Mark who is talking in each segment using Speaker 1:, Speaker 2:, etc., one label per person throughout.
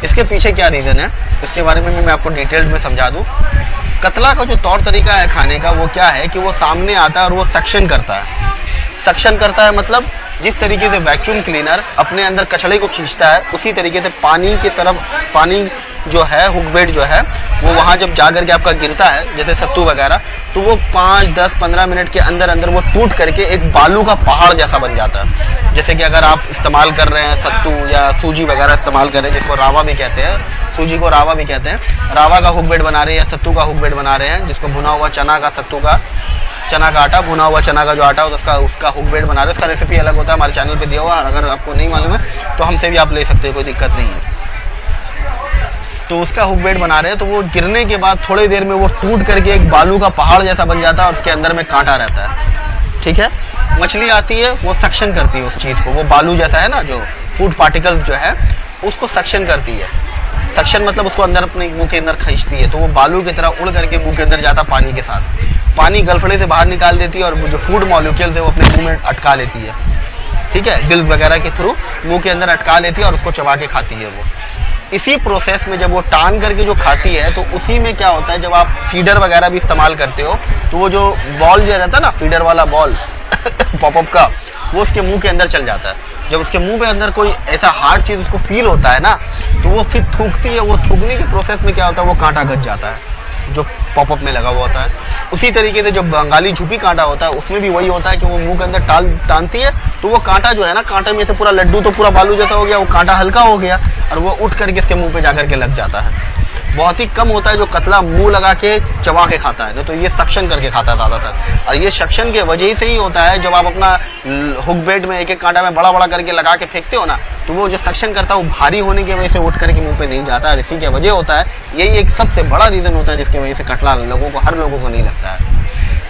Speaker 1: इसके पीछे क्या रीज़न है, इसके बारे में मैं आपको डिटेल्ड में समझा दूँ। कतला का जो तौर तरीका है खाने का वो क्या है कि वो सामने आता है और वो सक्शन करता है। सक्शन करता है मतलब जिस तरीके से वैक्यूम क्लीनर अपने अंदर कचड़े को खींचता है, उसी तरीके से पानी की तरफ, पानी जो है हुक बेड जो है वो वहाँ जब जाकर के आपका गिरता है जैसे सत्तू वगैरह, तो वो 5, 10, 15 मिनट के अंदर अंदर वो टूट करके एक बालू का पहाड़ जैसा बन जाता है। जैसे कि अगर आप इस्तेमाल कर रहे हैं सत्तू या सूजी वगैरह इस्तेमाल कर रहे हैं, जिसको रावा भी कहते हैं, सूजी को रावा भी कहते हैं, रावा का हुक बेड बना रहे हैं या सत्तू का हुक बेड बना रहे हैं, जिसको भुना हुआ चना का, सत्तू का, चना का आटा, भुना हुआ चना का जो आटा होता है उसका हुक बेड बना रहे हैं। उसका रेसिपी अलग होता है, हमारे चैनल पे दिया हुआ है, अगर आपको नहीं मालूम है तो हमसे भी आप ले सकते हो, कोई दिक्कत नहीं है। तो उसका हुक बेड बना रहे हैं, तो वो गिरने के बाद थोड़ी देर में वो टूट करके एक बालू का पहाड़ जैसा बन जाता है और उसके अंदर में कांटा रहता है। ठीक है, मछली आती है वो सक्शन करती है उस चीज़ को, वो बालू जैसा है ना जो फूड पार्टिकल्स जो है उसको सक्शन करती है। सक्शन मतलब उसको अंदर अपने मुंह के अंदर खींचती है, तो वो बालू की तरह उड़ करके मुंह के अंदर जाता पानी के साथ, पानी गलफड़े से बाहर निकाल देती है और जो फूड मॉलिक्यूल्स है वो अपने मुंह में अटका लेती है। ठीक है, गिल्स वगैरह के थ्रू मुंह के अंदर अटका लेती है और उसको चबा के खाती है वो। इसी प्रोसेस में जब वो टान करके जो खाती है तो उसी में क्या होता है, जब आप फीडर वगैरह भी इस्तेमाल करते हो तो वो जो बॉल जो रहता है ना, फीडर वाला बॉल पॉपअप का, वो उसके मुंह के अंदर चल जाता है। जब उसके मुंह पे अंदर कोई ऐसा हार्ड चीज उसको फील होता है ना, तो वो फिर थूकती है। वो थूकने के प्रोसेस में क्या होता है, वो कांटा गच जाता है जो पॉपअप में लगा हुआ होता है। उसी तरीके से जब बंगाली झुपी कांटा होता है उसमें भी वही होता है कि वो मुंह के अंदर टानती है, तो वो कांटा जो है ना, कांटे में से पूरा लड्डू तो पूरा बालू जैसा हो गया, वो कांटा हल्का हो गया और वो उठ करके इसके मुंह पे जाकर के लग जाता है। बहुत ही कम होता है जो कतला मुंह लगा के चबा के खाता है, नहीं तो ये सक्शन करके खाता है ज्यादातर। और ये सक्शन के वजह से ही होता है, जब आप अपना हुक बेड में एक एक कांटा में बड़ा बड़ा करके लगा के फेंकते हो ना, तो वो जो सक्शन करता है वो भारी होने की वजह से उठ करके मुंह पे नहीं जाता है। इसी की वजह होता है, यही एक सबसे बड़ा रीजन होता है जिसकी वजह से कटला लोगों को, हर लोगों को नहीं लगता है।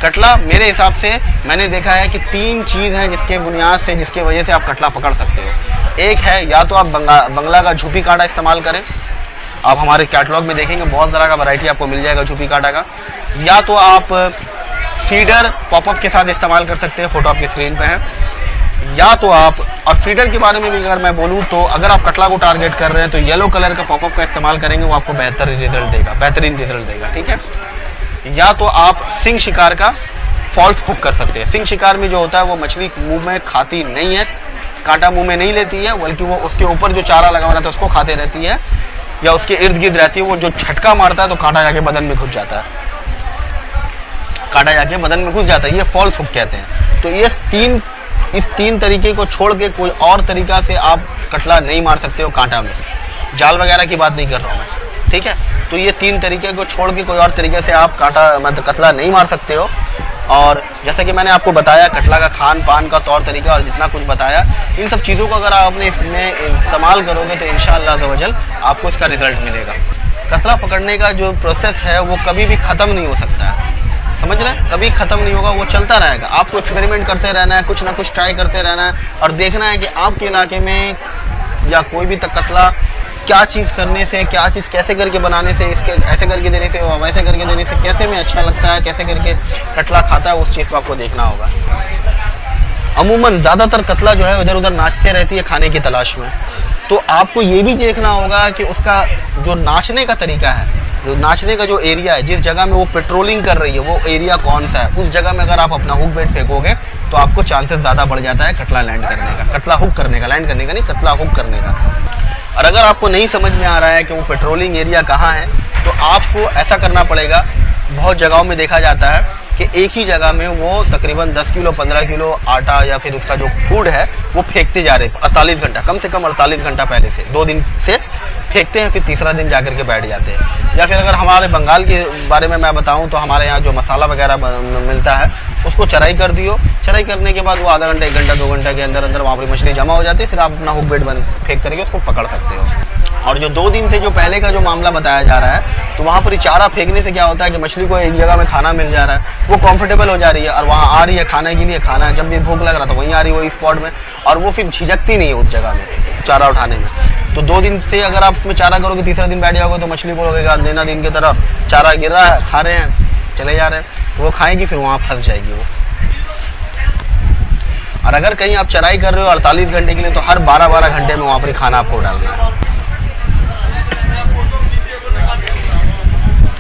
Speaker 1: कटला मेरे हिसाब से मैंने देखा है कि 3 चीज है जिसके बुनियाद से, जिसके वजह से आप कटला पकड़ सकते हो। एक है, या तो आप बंगला का झुपी कांटा इस्तेमाल करें, आप हमारे कैटलॉग में देखेंगे बहुत तरह का वैरायटी आपको मिल जाएगा झुपी कांटा का। या तो आप फीडर पॉपअप के साथ इस्तेमाल कर सकते हैं, फोटो आपकी स्क्रीन पे है। या तो आप, और फीडर के बारे में भी अगर मैं बोलूं तो अगर आप कटला को टारगेट कर रहे हैं तो येलो कलर का पॉपअप का इस्तेमाल करेंगे, वो आपको बेहतरीन रिजल्ट देगा। ठीक है, या तो आप सिंग शिकार का फॉल्स हुक कर सकते हैं। सिंग शिकार में जो होता है वो मछली मुंह में खाती नहीं है, कांटा मुंह में नहीं लेती है, बल्कि वो उसके ऊपर जो चारा लगा हुआ रहता है उसको खाते रहती है, या उसके इर्द गिर्द रहती है। वो जो झटका मारता है तो कांटा जाके बदन में घुस जाता है, कांटा जाके बदन में घुस जाता है, ये फॉल्स हुक कहते हैं। तो ये इस 3 तरीके को छोड़ के कोई और तरीका से आप कटला नहीं मार सकते हो कांटा में। जाल वगैरह की बात नहीं कर रहा हूँ मैं, ठीक है। तो ये 3 तरीके को छोड़ के कोई और तरीके से आप कांटा मतलब कतला नहीं मार सकते हो। और जैसा कि मैंने आपको बताया कटला का खान पान का तौर तरीका और जितना कुछ बताया, इन सब चीज़ों को अगर आप अपने इसमें इस्तेमाल करोगे तो इंशाअल्लाह अज़्ज़वजल आपको इसका रिजल्ट मिलेगा। कतला पकड़ने का जो प्रोसेस है वो कभी भी ख़त्म नहीं हो सकता है, समझ रहे हैं, कभी ख़त्म नहीं होगा, वो चलता रहेगा। आपको एक्सपेरिमेंट करते रहना है, कुछ ना कुछ ट्राई करते रहना है और देखना है कि आपके इलाके में या कोई भी तक कतला क्या चीज़ करने से, क्या चीज़ कैसे करके बनाने से, इसके ऐसे करके देने से, वैसे करके देने से कैसे में अच्छा लगता है, कैसे करके कतला खाता है, उस चीज़ को आपको देखना होगा। अमूमन ज़्यादातर कतला जो है इधर उधर नाचते रहती है खाने की तलाश में, तो आपको ये भी देखना होगा कि उसका जो नाचने का तरीका है, जो नाचने का जो एरिया है, जिस जगह में वो पेट्रोलिंग कर रही है वो एरिया कौन सा है, उस जगह में अगर आप अपना हुक बेट फेंकोगे तो आपको चांसेस ज़्यादा बढ़ जाता है कतला लैंड करने का, कतला हुक करने का, लैंड करने का नहीं, कतला हुक करने का। और अगर आपको नहीं समझ में आ रहा है कि वो पेट्रोलिंग एरिया कहाँ है, तो आपको ऐसा करना पड़ेगा, बहुत जगहों में देखा जाता है कि एक ही जगह में वो तकरीबन 10 किलो 15 किलो आटा या फिर उसका जो फूड है वो फेंकते जा रहे हैं 48 घंटा, कम से कम 48 घंटा पहले से, 2 दिन से फेंकते हैं, फिर तीसरा दिन जाकर के बैठ जाते हैं। या फिर अगर हमारे बंगाल के बारे में मैं बताऊं तो हमारे यहाँ जो मसाला वगैरह मिलता है उसको चराई कर दियो, चराई करने के बाद वो आधा घंटा 1 घंटा 2 घंटा के अंदर अंदर वहाँ पर मछली जमा हो जाती है, फिर आप अपना हुक बेट फेंक करके उसको पकड़ सकते हो। और जो 2 दिन से जो पहले का जो मामला बताया जा रहा है, तो वहाँ पर चारा फेंकने से क्या होता है कि मछली को एक जगह में खाना मिल जा रहा है, वो कंफर्टेबल हो जा रही है और वहाँ आ रही है खाने के लिए, खाना जब भी भूख लग रहा था वहीं आ रही है वही स्पॉट में, और वो फिर झिझकती नहीं है उस जगह में चारा उठाने में। तो 2 दिन से अगर आप उसमें चारा करोगे, तीसरा दिन बैठ जाओगे तो मछली को लगेगा देना दिन की तरह चारा गिर रहा है, खा रहे हैं, चले जा रहे हैं, वो खाएगी, फिर वहाँ फंस जाएगी वो। और अगर कहीं आप चराई कर रहे हो 48 घंटे के लिए, तो हर 12-12 घंटे में वहाँ पर खाना आपको डालना है।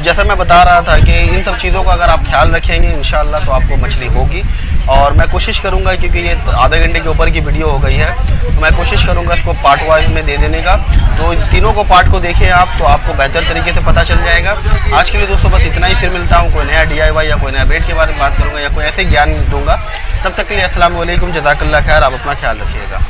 Speaker 1: जैसा मैं बता रहा था कि इन सब चीज़ों का अगर आप ख्याल रखेंगे इंशाल्लाह तो आपको मछली होगी। और मैं कोशिश करूंगा, क्योंकि ये आधे घंटे के ऊपर की वीडियो हो गई है, तो मैं कोशिश करूंगा इसको पार्ट वाइज में दे देने का। तो तीनों को पार्ट को देखें आप, तो आपको बेहतर तरीके से पता चल जाएगा। आज के लिए दोस्तों बस इतना ही, फिर मिलता हूँ कोई नया DIY या कोई नया बेट के बारे में बात करूँगा या कोई ऐसे ज्ञान दूंगा। तब तक के लिए अस्सलाम वालेकुम, जज़ाकल्लाह खैर, आप अपना ख्याल रखिएगा।